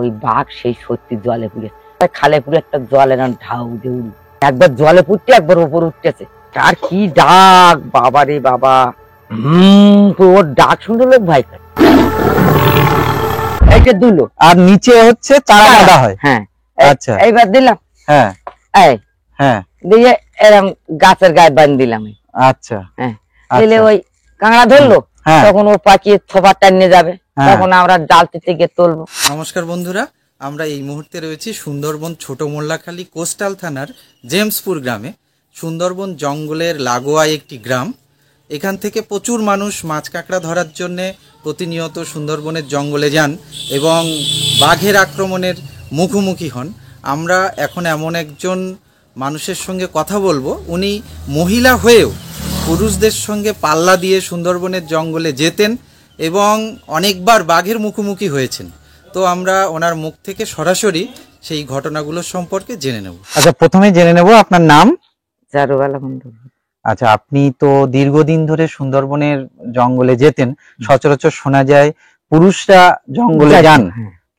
ওই বাঘ সেই সত্যি জলে পুড়ে খালে পুরে একটা জলের ঢাউ দেউল একবার জলে পুড়তে একবার উপর উঠতেছে। আর কি ডাক বাবা রে বাবা, ওর ডাক শুনতে লোক ভয় করে। এইটা দুলো আর নিচে হচ্ছে চারা বাঁধা হয়। হ্যাঁ আচ্ছা এইবার দিলাম। হ্যাঁ এই হ্যাঁ দিয়ে এরকম গাছের গায়ে বাঁধ দিলাম। আচ্ছা হ্যাঁ দিলে ওই কাঁকড়া ধরলো, তখন ও পাকিয়ে থোপাটা নিয়ে যাবে, তখন আমরা জাল থেকে তুলবো। নমস্কার বন্ধুরা, আমরা এই মুহূর্তে রয়েছি সুন্দরবন ছোট মোল্লাখালী কোস্টাল থানার জেমসপুর গ্রামে। সুন্দরবন জঙ্গলের লাগোয়া একটি গ্রাম। এখান থেকে প্রচুর মানুষ মাছ কাঁকড়া ধরার জন্যে প্রতিনিয়ত সুন্দরবনের জঙ্গলে যান এবং বাঘের আক্রমণের মুখোমুখি হন। আমরা এখন এমন একজন মানুষের সঙ্গে কথা বলবো, উনি মহিলা হয়েও পুরুষদের সঙ্গে পাল্লা দিয়ে সুন্দরবনের জঙ্গলে যেতেন এবং অনেকবার বাঘের মুখোমুখি হয়েছেন। তো আমরা ওনার মুখ থেকে সরাসরি সেই ঘটনাগুলো সম্পর্কে জেনে নেব। আচ্ছা, প্রথমে জেনে নেব আপনার নাম। চারুবালা মন্ডল। আচ্ছা, আপনি তো দীর্ঘদিন ধরে সুন্দরবনের জঙ্গলে যেতেন। সচরাচর শোনা যায় পুরুষরা জঙ্গলে যান,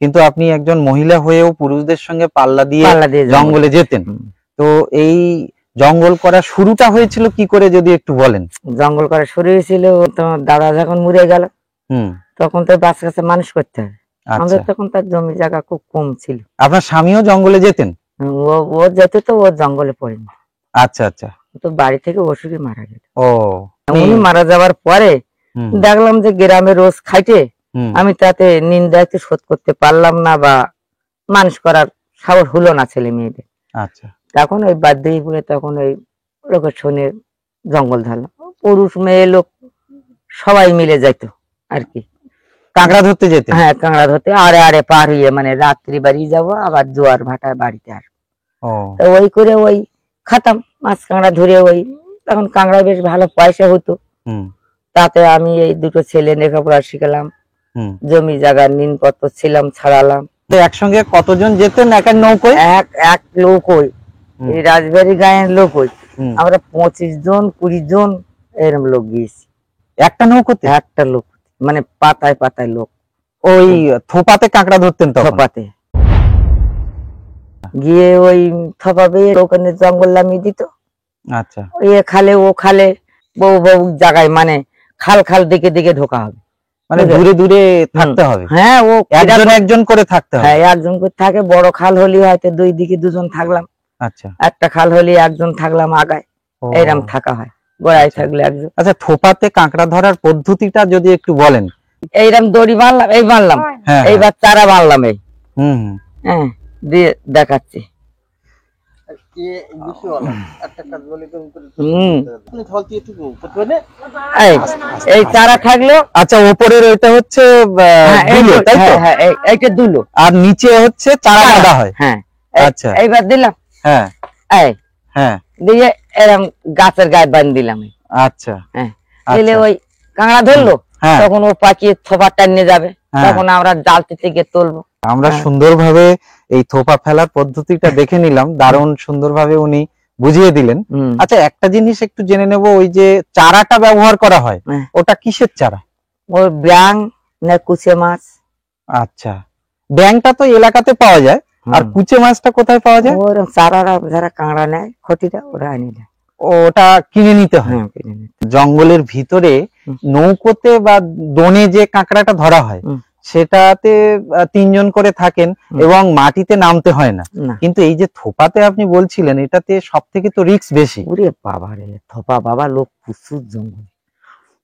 কিন্তু আপনি একজন মহিলা হয়েও পুরুষদের সঙ্গে পাল্লা দিয়ে জঙ্গলে যেতেন। তো এই জঙ্গল করা শুরুটা হয়েছিল কি করে, যদি একটু বলেন। জঙ্গল করা শুরু হয়েছিল তোমার দাদা যখন মরে গেল, তখন তো বাচ্চা কাছে মানুষ করতে হবে। আমাদের তখন তার জমি জায়গা খুব কম ছিল। আপনার স্বামীও জঙ্গলে যেতেন? ও যেত, তো ও জঙ্গলে পড়েনি। আচ্ছা আচ্ছা। তো বাড়ি থেকে অসুখে মারা গেল। ও, উনি মারা যাওয়ার পরে দেখলাম যে গ্রামে রোজ খাইতে আমি তাতে নিন্দা একটু শোধ করতে পারলাম না, বা মানুষ করার সাহস হলো না ছেলে মেয়েদের। আচ্ছা, তখন ওই বাধ্য হয়ে পড়ে তখন ওই লোকের শুনে জঙ্গল ধরলাম। পুরুষ মেয়ে লোক সবাই মিলে যাইতো আর কি, কাঁকড়া ধরতে যেতে। হ্যাঁ, কাঁকড়া ধরতে আড়ে আড়ে পার হইয়ে, মানে রাত্রি বাড়ি যাবো, আবার জোয়ার ভাটায় বাড়িতে আসবো। তো ওই করে ওই খাতাম মাছ কাঁকড়া ধরে। ওই তখন কাঁকড়া বেশ ভালো পয়সা হতো। তাতে আমি এই দুটো ছেলে লেখাপড়া শিখালাম, জমি জায়গার ঋণপত্র ছিলাম ছাড়ালাম। তো একসঙ্গে কতজন যেতেন এক নৌকোয়? এক লোকই, এই রাজবাড়ি গায়ের লোকই আমরা 25 জন 20 জন এরকম লোক গিয়েছি একটা নৌকোতে। একটা লোক মানে পাতায় পাতায় লোক। ওই থোপাতে কাঁকড়া ধরতেন? থোপাতে গিয়ে ওই থোপাবে ওখানে জঙ্গল নামিয়ে দিত। আচ্ছা, ওই খালে ও খালে বহু বহু জায়গায়, মানে খাল খাল দিকে দিকে ঢোকা হবে, মানে দূরে দূরে থাকতে হবে। হ্যাঁ, ও একজন একজন করে থাকতে হবে। হ্যাঁ, একজন করে থাকে। বড় খাল হলে হয়তো দুই দিকে দুজন থাকলাম। আচ্ছা, একটা খাল হলে একজন থাকলাম আগায়, এরকম থাকা হয়। গোড়ায় থাকলে একজন। আচ্ছা, থোপাতে কাঁকড়া ধরার পদ্ধতিটা যদি একটু বলেন। এইরকম দড়ি বাঁধলাম, এই বাঁধলাম, এইবার চারা বাঁধলাম, এই হ্যাঁ দিয়ে দেখাচ্ছি। এই চারা থাকলো। আচ্ছা, ওপরের ওইটা হচ্ছে এইটা দুলো, আর নিচে হচ্ছে চারা বাঁধা হয়। হ্যাঁ, আচ্ছা, এইবার দিলাম। হ্যাঁ হ্যাঁ দিয়ে এরকম গাছের গায়ে বাঁধ দিলাম। আচ্ছা, হ্যাঁ দিলে ওই কাঁকড়া ধরলো, তখন ও পাকিয়ে থোপাটা নিয়ে যাবে, তখন আমরা জাল থেকে তুলবো। আমরা সুন্দরভাবে এই থোপা ফেলার পদ্ধতিটা দেখে নিলাম, দারুণ সুন্দরভাবে উনি বুঝিয়ে দিলেন। আচ্ছা, একটা জিনিস একটু জেনে নেব, ওই যে চারাটা ব্যবহার করা হয় ওটা কিসের চারা? ওই ব্যাং না কুচে মাছ। আচ্ছা, ব্যাংটা তো এলাকাতে পাওয়া যায়, আর কুচে মাছটা কোথায় পাওয়া যায়? ওর চারারা যারা কাঁকড়া নেয় ক্ষতিটা ওরা আনি দেয়, ওটা কিনে নিতে হয়। জঙ্গলের ভিতরে নৌকোতে বা দোনে যে কাঁকড়াটা ধরা হয় সেটাতে 3 জন করে থাকেন এবং মাটিতে নামতে হয় না। কিন্তু এই যে থোপাতে আপনি বলছিলেন, এটাতে সব থেকে তো রিস্ক বেশি। ওরে বাবা রে, থোপা বাবা লোক প্রচুর জঙ্গল,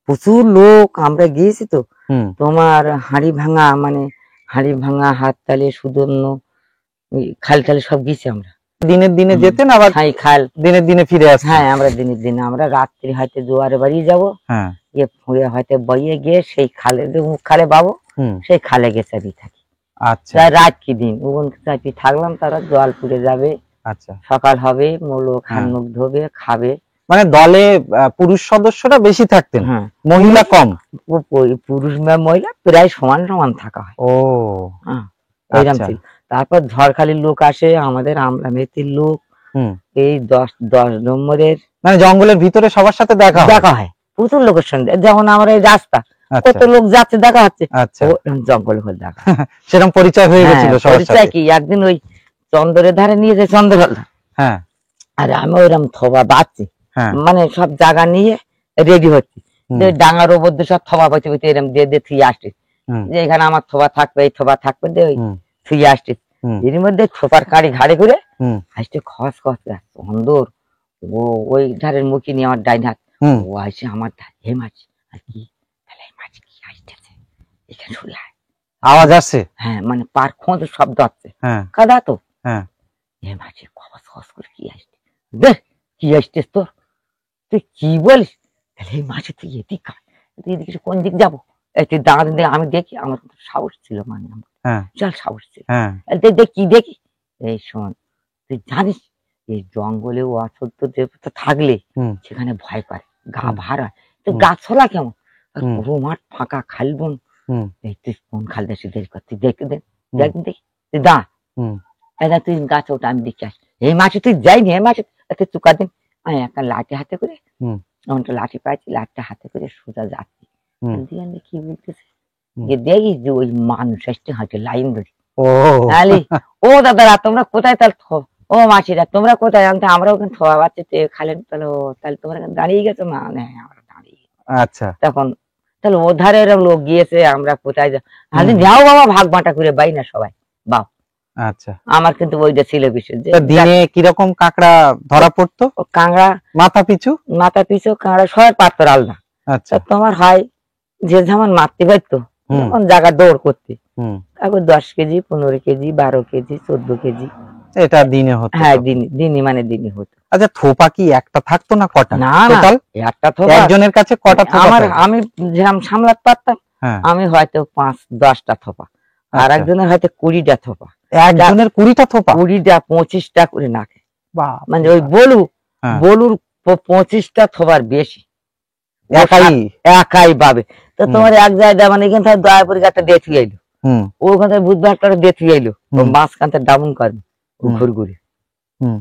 প্রচুর লোক। আমরা গিয়েছি তো তোমার হাঁড়ি ভাঙা, মানে হাঁড়ি ভাঙা, হাততালি, সুদর্ণ, খাল টালে সব গেছি আমরা। দিনের দিনে যেতেন, আবার খাল দিনের দিনে ফিরে আসতেন। হ্যাঁ, আমরা দিনের দিনে, আমরা রাত্রি হয়তো জোয়ারে বাড়ি যাবো, গিয়ে ফুঁড়ে হয়তো বইয়ে গিয়ে সেই খালে খালে পাবো, সেই খালে গিয়ে চাপি থাকি। আচ্ছা, রাত কি দিন ওখান চাপি থাকলাম, তারা জল পুড়ে যাবে। আচ্ছা, সকাল হবে, লোক হাত মুখ ধোবে, খাবে। মানে দলে পুরুষ সদস্যরা বেশি থাকতেন, মহিলা কম? পুরুষ মহিলা প্রায় সমান সমান থাকা হয়। ও, এইরকম ছিল। তারপর ঝড়খালির লোক আসে, আমাদের আমলা মেথির লোক, এই 10 নম্বরের, মানে জঙ্গলের ভিতরে সবার সাথে দেখা হয়। প্রচুর লোকের সঙ্গে। যেমন আমরা এই রাস্তা আচ্ছা কত লোক যাচ্ছে দেখা হচ্ছে, আচ্ছা ও জঙ্গল হল দেখা। সেরকম পরিচয় হয়ে গেছিল হ্যাঁ, সবার পরিচয় সাথে। কি, একদিন ওই চন্দ্রের ধারে নিয়ে যায় চন্দ্রহল্লা, হ্যাঁ আর আমি ওইরকম থবা বাচ্ছি, হ্যাঁ মানে সব জায়গা নিয়ে রেডি হচ্ছি, হুম, যে ডাঙার ওপর দিয়ে সব থবা পাইতে পাইতে এরকম দিয়ে দিয়ে থুয়ে আসছি, হুম, যে এখানে আমার থবা থাকবে, এই থবা থাকবে, দিয়ে ওই হুম, থুয়ে আসছি। হুম, এর মধ্যে থোপার কাঁড়ি ঘাড়ে করে হুম, আসতে খস খস সুন্দর, ও ওই ধারের মুখে নিয়ে আমার ডাইন হাত, হুম, ও আসে আমার হে মাছ, আর কি তাহলে এই মাছ কি আসতেছে এখানে শুয়ে আয়। আওয়াজ আসছে। হ্যাঁ, মানে পার খোঁজ শব্দ হচ্ছে, হ্যাঁ কাদা তো, হ্যাঁ হে মাছে খস খস করে কি আসছে, দেখ কি আসছিস তোর, তুই কি বলিস, তাহলে এই মাছে তুই এদিক আয়, তুই এদিকে কোন দিক যাবো, এই তুই দাঁড়াতে দেখে আমি দেখি, আমার কিন্তু সাহস ছিল, মানে হ্যাঁ চল সাহস ছিল, হ্যাঁ দেখ কি দেখি, এই শোন তুই জানিস এই জঙ্গলে অসত্য দেবতা থাকলে হুম, সেখানে ভয় করে, গা হুম, ভার হয়, তো হুম, গাছপালা কেমন, আর হুম, পুরো মাঠ ফাঁকা খালবন, হুম, এই তুই কোন খাল দেশে দেরি কর, তুই দেখতে দে, হুম, দেখবি দেখি তুই দা, হুম, তুই গাছে ওটা আমি দেখে আস, এই মাছে তুই যাইনি, এই মাছে তুই চুকা দিন, আমি একটা লাঠি হাতে করে, হুম, এমনটা লাঠি পাইছি, লাঠিটা হাতে করে সোজা যাচ্ছি, হুম, দিয়ে কি বলতেছে, হুম। যে দেখি যে ওই মানুষ আসছে হাঁটে লাইন ধরে, ও তাহলে ও দাদারা তোমরা কোথায়, তাহলে ও মাসিরা তোমরা কোথায়, আমরা ওখানে থোয়া বাচ্চা খালেন, তাহলে তাহলে তোমরা এখানে দাঁড়িয়ে গেছো, না আমরা দাঁড়িয়ে, আচ্ছা তখন তাহলে ওধারে এরকম লোক গিয়েছে, আমরা কোথায় যাও, হুম, যাও বাবা ভাগ বাঁটা করে বাই না সবাই বাও, আচ্ছা। আমার কিন্তু ওইটা ছিল বিশেষ, যে তা দিনে কিরকম কাঁকড়া ধরা পড়তো ও কাঁকড়া মাথা পিছু? মাথা পিছু কাঁকড়া সবার পাত্র আলাদা, আচ্ছা তা তোমার হয় যে যেমন মারতে পারতো, হুম, তখন জায়গা দৌড় করতে, হুম, তারপর 10 কেজি 15 কেজি 12 কেজি 14 কেজি, এটা দিনে হতো হ্যাঁ তখন। দিনই মানে দিনই হতো। আচ্ছা থোপা কি একটা থাকতো না কটা না না, টোটাল? একটা থোপা একজনের কাছে কটা থোপা আমার, থাকে? আমি যেরকম সামলাতে পারতাম, হ্যাঁ আমি হয়তো 5-10টা থোপা, আর আচ্ছা। একজনের হয়তো 20টা থোপা, একজনের 20টা থোপা? 20টা 25টা করে নাকে, বাহ মানে ওই বলু হ্যাঁ। বলুর 25টা থোপার বেশি, ও একাই? একাই পাবে। তো হুম, তোমার এক জায়গায় মানে এখান থেকে দয়াপুরি একটা দেখি আইলো, হুম, ওখান থেকে বুধবার একটা দেখি আইলো, ও হুম, মাঝখান থেকে ডাউন করবে, ও হুম, ঘুরঘুরে, হুম,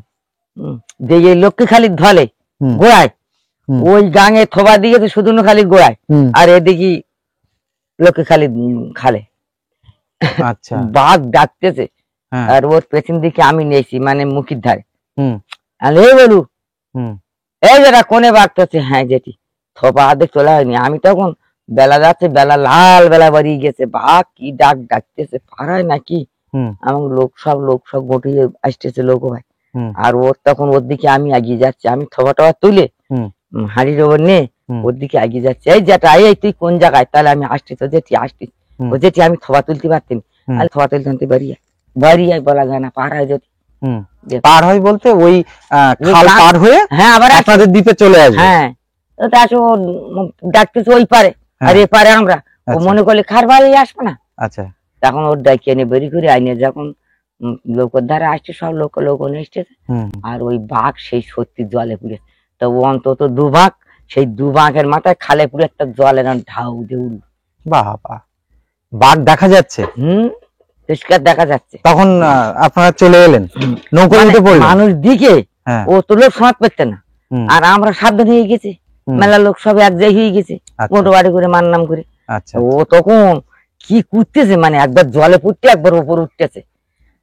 যে এই লক্ষ্মী খালি ধলে হুম, গোড়ায়, হুম, ওই গাঙে থোপা দিয়েছে শুধু খালি গোড়ায়, হুম, আর এদিকে লক্ষ্মী খালি খালে, আচ্ছা বাঘ ডাকতেছে, হ্যাঁ আর ওর পেছন দিকে আমি নিয়েছি, মানে মুখির ধারে, হুম, আর এই বলু হুম, এই যেটা কোনে বাঘ করছে, হ্যাঁ যেটি থোপা হাতে চলে হয়নি, আমি তখন বেলা যাচ্ছে, বেলা লাল বেলা বাড়িয়ে গেছে, বাঘ কি ডাক ডাকতেছে পাড়ায় নাকি, হুম, এবং লোক সব গটিয়ে আসতেছে লোক ভাই, হুম, আর ওর তখন ওর দিকে আমি এগিয়ে যাচ্ছি, আমি থোপা টোপা তুলে হুম, হাড়ির ওপর নিয়ে হুম, ওর দিকে এগিয়ে যাচ্ছে, এই যেটা এই তুই কোন জায়গায়, তাহলে আমি আসছি তো যেটি আসছিস, হুম, ও যেটি আমি থোপা তুলতে পারতেন, হুম, আমি থোপা তুলতে আনতে বাড়িয়ে বলা যায় না, পাড়ায় যদি হুম। যে পার হয় বলতে ওই খাল গাছ- পার হয়ে হ্যাঁ আবার আসছে, আপনাদের দ্বীপে চলে আসবে? হ্যাঁ তো তা আসো ডাকতেছে ওই পারে, আর হ্যাঁ, এপারে আমরা, ও আচ্ছা মনে করলে খার বাড়ি আসবে না, আচ্ছা তখন ওর ডাকিয়ে এনে বেরি করে আইনে যখন লোকের ধারে আসছে, সব লোক এসছে, হুম, আর ওই বাঘ সেই সত্যি জলে পুড়ে, তো ও অন্তত দুবাঘ, সেই দুবাঘের মাথায় খালে পুড়ে একটা জলের ঢাউ দিয়ে উঠল, বাহ বাহ বাঘ দেখা যাচ্ছে পরিষ্কার দেখা যাচ্ছে, তখন? আপনারা চলে এলেন, নৌকো মানে উঠে পড়লেন? মানুষ দিকে হ্যাঁ ও তো লোক সমাজ পেতে না, হুম, আর আমরা সাবধান হয়ে গেছি, হুম, মেলা লোক সব এক জায়গায় হয়ে গেছে, আচ্ছা মোটো বাড়ি করে মান নাম করে, আচ্ছা ও তখন কি করতেছে, মানে একবার জলে পড়তে একবার উপর উঠতেছে,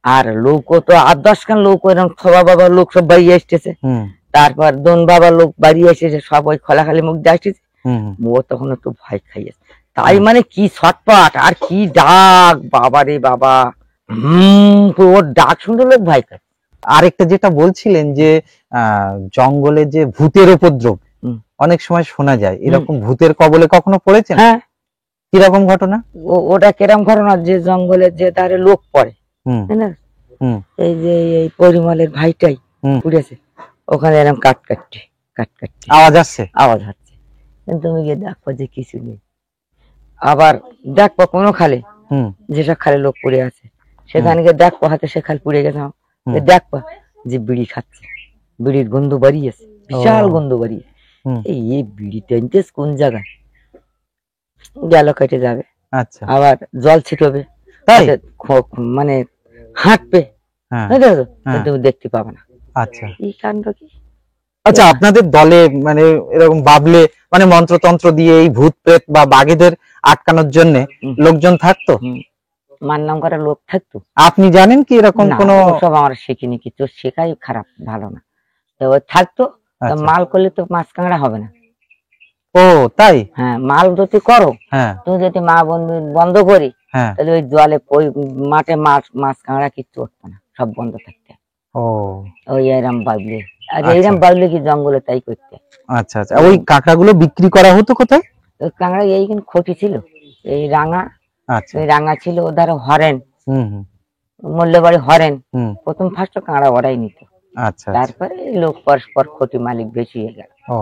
আর লোক তো 8-10 খান লোক এরকম সবা বাবার লোক সব বাড়ি আসতেছে, হুম, তারপর দোন বাবার লোক বাড়ি এসেছে, সব ওই খোলাখালি মুখ দিয়ে আসতেছে, হুম, ও তখন একটু ভয় খাইয়েছে, তাই মানে কি ছটপট আর কি ডাক, বাবা রে বাবা, ওর ডাক শুনতে লোক ভয় খায়। আরেকটা যেটা বলছিলেন যে জঙ্গলে যে ভূতের উপদ্রব হুম। অনেক সময় শোনা যায়, এরকম ভূতের কবলে কখনো পড়েছেন? হ্যাঁ, কিরকম ঘটনা? ওটা কিরম ঘটনা, যে জঙ্গলে যে তারে লোক পড়ে, হুম, তাই না, হুম, এই যে এই পরিমলের ভাইটাই হুম। পুড়েছে, ওখানে এরকম কাট কাটছে আওয়াজ আসছে? আওয়াজ হচ্ছে, কিন্তু তুমি গিয়ে দেখো যে কিছু নেই, আবার দেখবো কোনো খালে, হুম, যেসব খালে লোক পড়ে আছে সেখানে গিয়ে দেখবো হাতে সে খাল পুড়ে গেছে, হুম। দেখবো যে বিড়ি খাচ্ছে, বিড়ির গন্ধ বাড়িয়েছে, বিশাল ও। গন্ধ বাড়িয়ে, হুম, এই বিড়ি টানতেস কোন জায়গায়, গেল কেটে যাবে, আচ্ছা আবার জল ছিটবে, তাই? হাতে মানে হাঁটবে, হ্যাঁ বুঝতে পেরেছো? হ্যাঁ, তুমি দেখতে পাবে না, আচ্ছা এই কাণ্ড কি, আচ্ছা, আপনাদের দলে মানে এরকম বাবলে মানে মন্ত্রতন্ত্র দিয়ে এই ভূত প্রেত বা বাঘেদের আটকানোর জন্য লোকজন থাকতো? মান নাম করা লোক থাকতো। আপনি জানেন কি এরকম না, কোনো? সব আমরা শিখিনি, কিছু শেখাই খারাপ, ভালো না। তো ওই থাকতো, তা আচ্ছা। মাল করলে তো মাছ কাঁকড়া হবে না। ও তাই? হ্যাঁ, মাল যদি করো, হ্যাঁ তুমি যদি মা বন্ধ করি, হ্যাঁ। তাহলে ওই জলে মাঠে মাছ কাঁকড়া কিচ্ছু উঠতো না, সব বন্ধ থাকতে। ও ওই এরম বাবলে, আর আচ্ছা। এইরকম বাবলে কি জঙ্গলে তাই করতে। আচ্ছা আচ্ছা। ওই কাঁকড়াগুলো বিক্রি করা হতো কোথায়? ওই কাঁকড়া এইখানে খটি ছিল, এই রাঙা, আচ্ছা। ওই রাঙা ছিল, ও ধারে হরেন, হুম হুম মূল্যবাড়ি হরেন, হুম। প্রথম ফার্স্ট কাঁকড়া ওরাই নিত। আচ্ছা আচ্ছা। তারপরে লোক পরস্পর ক্ষতি মালিক বেশি হয়ে গেল। ও